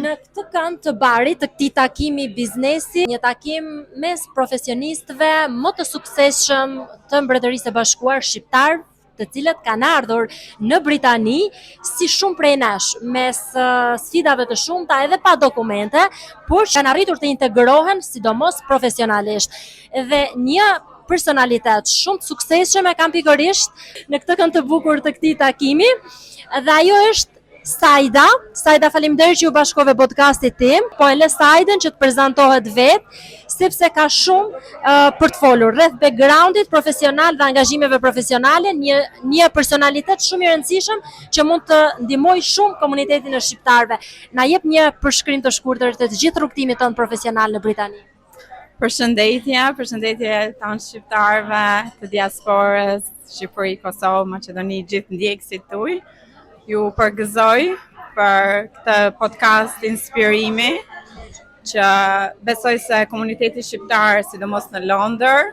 Në këtë kënd të barit të këtij takimi biznesi, një takim mes profesionistëve më të suksesshëm të Mbretërisë së Bashkuar shqiptar, të cilët kanë ardhur në Britani si shumë prej nesh, mes sfidave të shumta edhe pa dokumente, por që kanë arritur të integrohen sidomos profesionalisht. Dhe një personalitet shumë të suksesshëm e kam pikërisht në këtë kënd të bukur të këtij takimi, dhe ajo është Saida. Saida, faleminderit që u bashkove podcastit tim, po e lë Saidën që të prezantohet vetë, sepse ka shumë për të folur rreth backgroundit profesional dhe angazhimeve profesionale, një personalitet shumë i rëndësishëm që mund të ndihmojë shumë komunitetin e shqiptarëve. Na jep një përshkrim të shkurtër të gjithë rrugtimit tonë profesional në Britani. Përshëndetje tonë shqiptarëve, të diasporës, Shqipëri, Kosovë, Maqedoni, gjithë ndjekësit tuaj. Ju përgëzoj për këtë podcast inspirimi që besoj se komuniteti shqiptar, sidomos në Londër,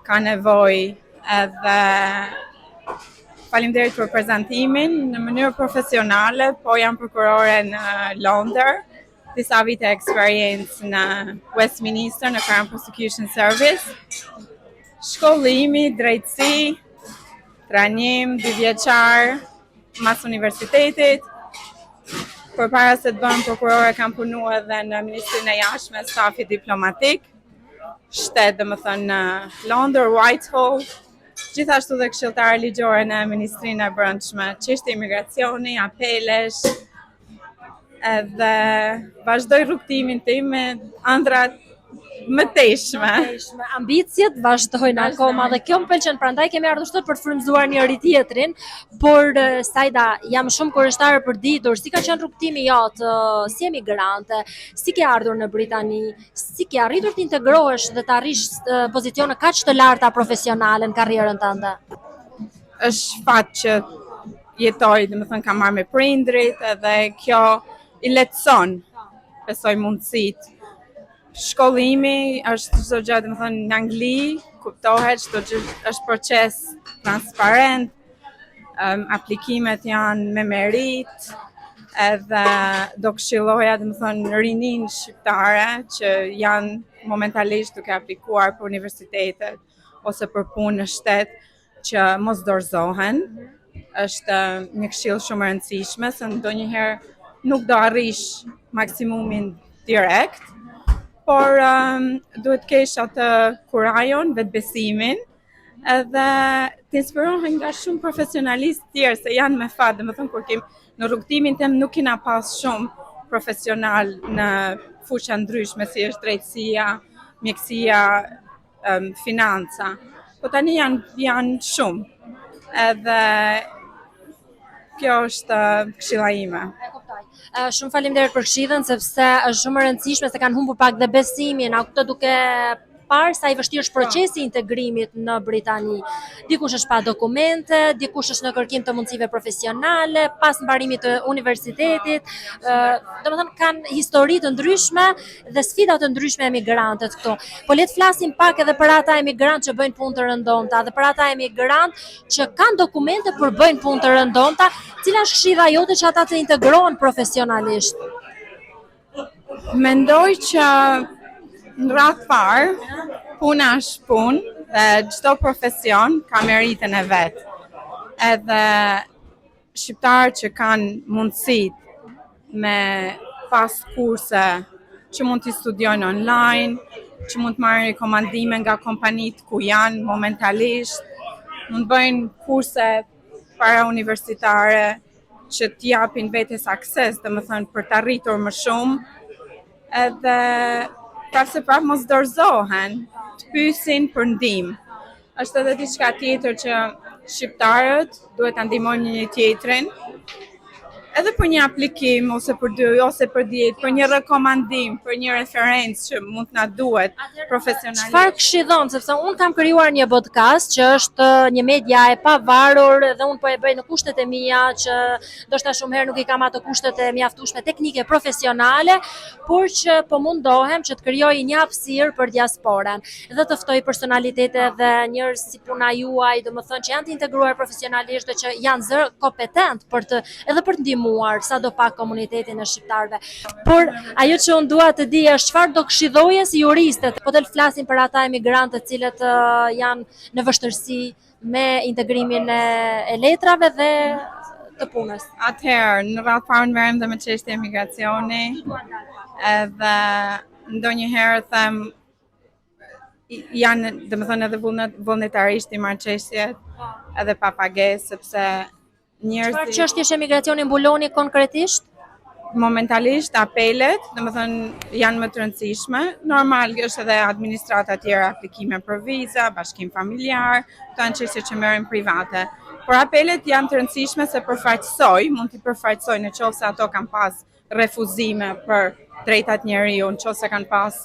ka nevojë, edhe faleminderit për prezantimin në mënyrë profesionale, po jam prokurore në Londër, disa vite eksperiencë në Westminster në Crown Prosecution Service, shkollimi, drejtësi, trajnim, 2 vjeçar, mas universitetit. Përpara se të bëhem prokurore kam punuar edhe në Ministrinë e Jashtme, stafi diplomatik, shtet domethënë në Londër, Whitehall, gjithashtu dhe këshilltare ligjore në Ministrinë e Brendshme, çështje imigracioni, apelesh, edhe vazhdoj rrugtimin tim me ëndrat më teshme. Ambicjet vazhdojnë akoma dhe kjo më pëlqen, prandaj kemi ardhur sot për të frymëzuar njëri tjetrin, por Saida, jam shumë kurioze për ditur si ka qenë rrugtimi jot si emigrante, si ke ardhur në Britani, si ke arritur të integrohesh dhe të arrish pozicione kaq të larta profesionale në karrierën tënde. Është fat që jetoj, domethënë kam marrë me prindrit, edhe kjo i lehtëson, besoj mundësitë. Shkollimi është çdo gjë, domethënë në Angli, kuptohet, çdo gjë është proces transparent, aplikimet janë me merit, edhe do këshilloja domethënë rinin shqiptare që janë momentalisht duke aplikuar për universitetet ose për punë në shtet që mos dorëzohen. Është një këshill shumë e rëndësishme, se ndonjëherë nuk do arrish maksimumin direkt, por duhet kesh atë kurajon, vetbesimin, edhe të inspirohen nga shumë profesionalistë tjerë, se janë me fat, domethënë kur në rrugtimin tim nuk kena pas shumë profesional në fusha ndryshme, si është drejtësia, mjekësia, financa. Po tani janë shumë. Edhe kjo është këshilla ime. Shumë faleminderit për këshillën, sepse është shumë e rëndësishme se kanë humbur pak dhe besimin, këtë duke parë sa i vështirë është procesi i integrimit në Britani. Dikush është pa dokumente, dikush është në kërkim të mundësive profesionale, pas mbarimit të universitetit, domethënë kanë histori të ndryshme dhe sfida të ndryshme emigrantët këtu. Po le të flasim pak edhe për ata emigrantë që bëjnë punë të rëndonta dhe për ata emigrantë që kanë dokumente për bëjnë punë të rëndonta, cila është këshilla jote që ata të integrohen profesionalisht? Mendoj që në radhë parë, puna është punë dhe çdo profesion ka meritën e vet. Edhe shqiptarët që kanë mundësitë me pas kurse që mund t'i studiojnë online, që mund të marrin rekomandime nga kompanitë ku janë momentalisht, mund të bëjnë kurse para universitare që t'japin vetes akses, domethënë për të arritur më shumë, edhe prapë mos dorëzohen, të pyesin për ndihmë. Është edhe diçka tjetër që shqiptarët duhet ta ndihmojnë një tjetrin, edhe për një aplikim, ose për 2, ose për 10, për një rekomandim, për një referencë që mund t'na duhet profesionalisht. Çfarë këshillon, sepse unë kam krijuar një podcast që është një media e pavarur dhe unë po e bëj në kushtet e mia, që ndoshta shumë herë nuk i kam ato kushtet e mjaftueshme teknike profesionale, por që po mundohem që të krijoj një hapësirë për diasporën dhe të ftoj personalitete dhe njerëz si puna juaj, domethënë që janë të integruar profesionalisht dhe që janë zë kompetent për të ndihmuar informuar sadopak komunitetin e shqiptarëve. Por ajo që unë dua të di është çfarë do këshilloje si juristët, po të flasim për ata emigrantë të cilët janë në vështirësi me integrimin e letrave dhe të punës. Atëherë, në radhë parë merrem dhe me çështje emigracioni, edhe ndonjëherë them janë, domethënë edhe vullnetarisht i marrë çështjet edhe pa pagesë, sepse Çfarë njerëzit çështjesh emigracioni mbuloni konkretisht? momentalisht apelet, domethënë janë më të rëndësishme. Normal është edhe administrata tjera, aplikime për viza, bashkim familjar, këto janë çështje që merren private. Por apelet janë të rëndësishme se mund t'i përfaqësoj në qoftë se ato kanë pas refuzime për drejtat njeriu, në qoftë se kanë pas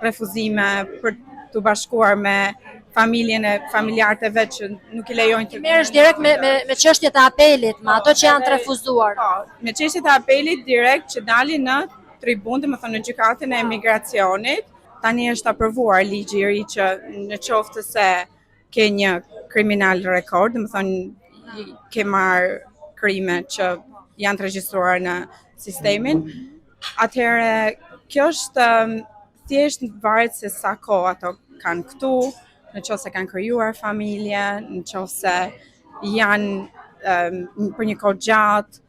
refuzime për të bashkuar me familjarët e vet që nuk i lejojnë të Merresh direkt me çështjet e apelit, me ato që janë të refuzuar. Po, me çështjet e apelit direkt që dalin në tribunë, domethënë në gjykatën e emigracionit. Tani është aprovuar ligji i ri që në qoftë se ke një kriminal rekord, domethënë ke marrë krime që janë të regjistruar në sistemin, atëherë kjo është thjesht varet se sa kohë ato kanë këtu, në qoftë se kanë krijuar familje, në qoftë se janë për një kohë gjatë,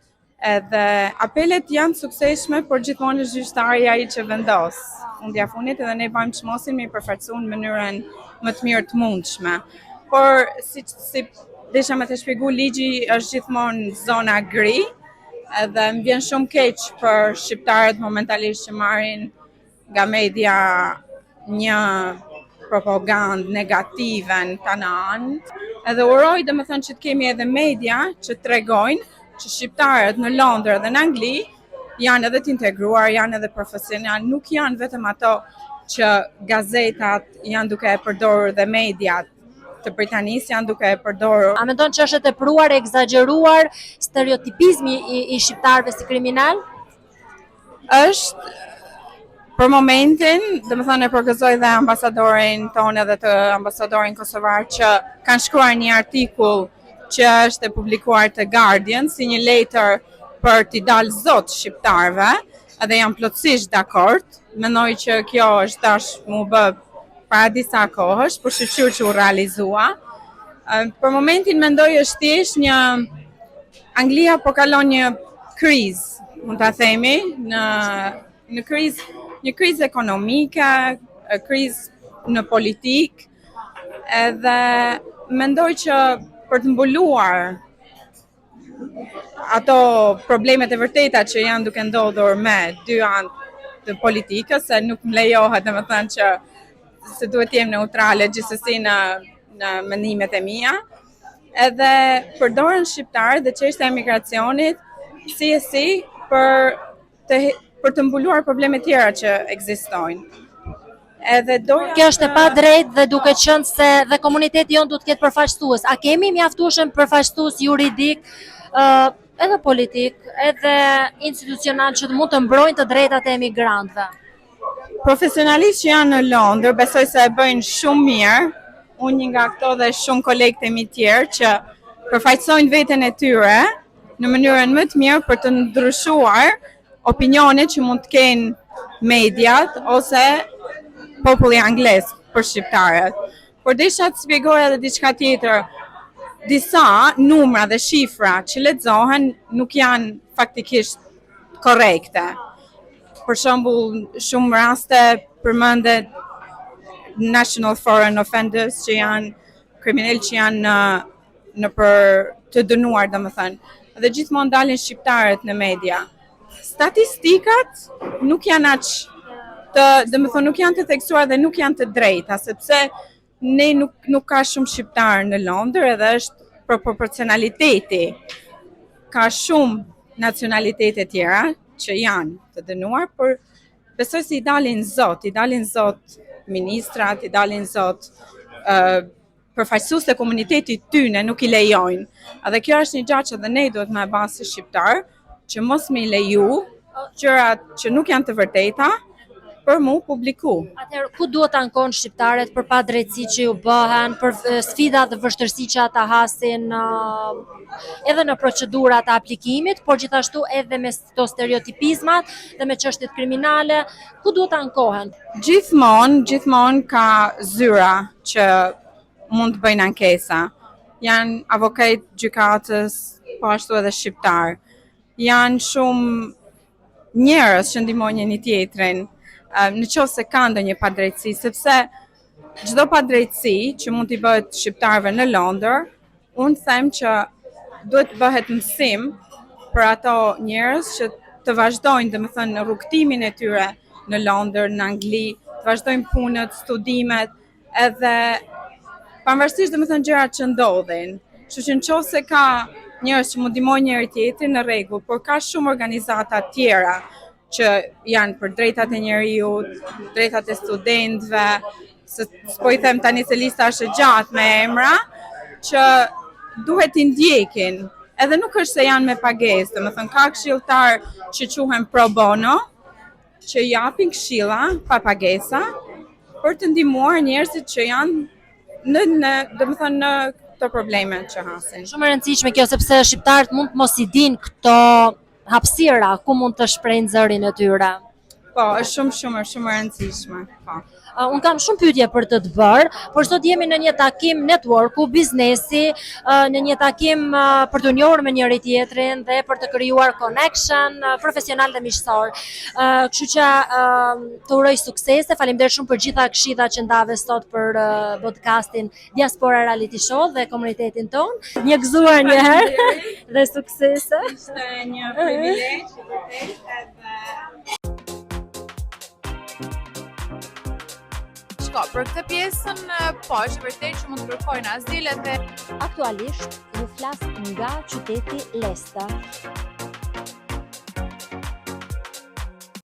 edhe apelet janë suksesshme, por gjithmonë është gjyqtari ai që vendos. Fundja fundit edhe ne bëjmë çmosin me i përfaqësuar në mënyrën më të mirë të mundshme. Por si desha me të shpjegu, ligji është gjithmonë zona gri, edhe më vjen shumë keq për shqiptarët momentalisht që marrin nga media një propagandë negative në tanan. Edhe uroj domethënë që të kemi edhe media që tregojnë që shqiptarët në Londër dhe në Angli janë edhe të integruar, janë edhe profesional, nuk janë vetëm ato që gazetat janë duke e përdorur dhe mediat të Britanisë janë duke e përdorur. A mendon që është e tepruar e egzageruar stereotipizmi i shqiptarëve si kriminal? Është për momentin, domethënë e përgëzoj dhe ambasadorin tonë dhe të ambasadorin kosovar që kanë shkruar një artikull që është e publikuar të Guardian si një letër për t'i dalë zot shqiptarëve, edhe jam plotësisht dakord. Mendoj që kjo është tash mu bë para disa kohësh, por shqyr që u realizua. Për momentin mendoj është thjesht një Anglia po kalon një krizë, mund ta themi, në një krizë ekonomike, krizë në politikë, edhe mendoj që për të mbuluar ato problemet e vërteta që janë duke ndodhur me dy anë të politikës, se nuk më lejohet domethënë që se duhet të jem neutrale gjithsesi në mendimet e mia, edhe përdoren shqiptarët dhe çështja e emigracionit si për të mbuluar probleme tjera që ekzistojnë. Kjo është e padrejtë dhe duke qenë se dhe komuniteti jon duhet të ketë përfaqësues. A kemi mjaftueshëm përfaqësues juridik, edhe politik, edhe institucional që mund të mbrojnë të drejtat e emigrantëve? Profesionalistë që janë në Londër, besoj se e bëjnë shumë mirë. Unë një nga këto dhe shumë kolegët e mi tjerë që përfaqësojnë veten e tyre në mënyrën më të mirë për të ndryshuar opinionet që mund të kenë mediat ose populli anglez për shqiptarët. Por desha të shpjegoj edhe diçka tjetër. Disa numra dhe shifra që lexohen nuk janë faktikisht korrekte. Për shembull, shumë raste përmendet National Foreign Offenders që janë kriminal që janë në për të dënuar, domethënë. Dhe gjithmonë dalin shqiptarët në media. Statistikat nuk janë nuk janë të theksuar dhe nuk janë të drejta, sepse ne nuk ka shumë shqiptarë në Londër edhe është për proporcionaliteti. Ka shumë nacionalitete tjera që janë të dënuar, por besoj se i dalin zot ministrat, i dalin zot përfaqësues të komunitetit tyne nuk i lejojnë. Edhe kjo është një gjë që dhe ne duhet me bën si shqiptar, që mos me i leju gjërat që nuk janë të vërteta për mu publiku. Atëherë, ku duhet të ankon shqiptarët për pa drejtësi që ju bëhen, për sfida dhe vështërsi që ata hasin edhe në procedurat e aplikimit, por gjithashtu edhe me këto stereotipizmat dhe me çështjet kriminale, ku duhet të ankohen? Gjithmonë ka zyra që mund të bëjnë ankesa. Janë avokat gjykatës, po ashtu edhe shqiptar. Janë shumë njerëz që ndihmojnë njëri tjetrin në qoftë se ka ndonjë padrejtësi, sepse çdo padrejtësi që mund t'i bëhet shqiptarëve në Londër, unë them që duhet të bëhet mësim për ato njerëz që të vazhdojnë, domethënë, rrugtimin e tyre në Londër, në Angli, të vazhdojnë punët, studimet, edhe pavarësisht domethënë gjërat që ndodhin. Kështu që nëse ka njerëz që mund ndihmojnë njëri tjetrin në rregull, por ka shumë organizata tjera që janë për drejtat e njeriut, drejtat e studentëve, s'po i them tani se lista është e gjatë me emra, që duhet t'i ndjekin. Edhe nuk është se janë me pagesë, domethënë ka këshilltar që quhen pro bono, që japin këshilla pa pagesa për të ndihmuar njerëzit që janë në këto probleme që hasin. Shumë e rëndësishme kjo, sepse shqiptarët mund të mos i dinë këto hapësira ku mund të shprehin zërin e tyre. Po, është shumë e rëndësishme. Po. Unë kam shumë pyetje për të bërë, por sot jemi në një takim networku, biznesi, në një takim për të njohur me njëri tjetrin dhe për të krijuar connection profesional dhe miqësor. Kështu që të uroj suksese, faleminderit shumë për gjitha këshillat që ndave sot për podcastin Diaspora Reality Show dhe komunitetin ton. Një gëzuar një herë dhe suksese. Ishte një privilegj vërtet edhe për këtë pjesën, po, është vërtet që mund të kërkojnë azil edhe aktualisht ju flas nga qyteti Leicester.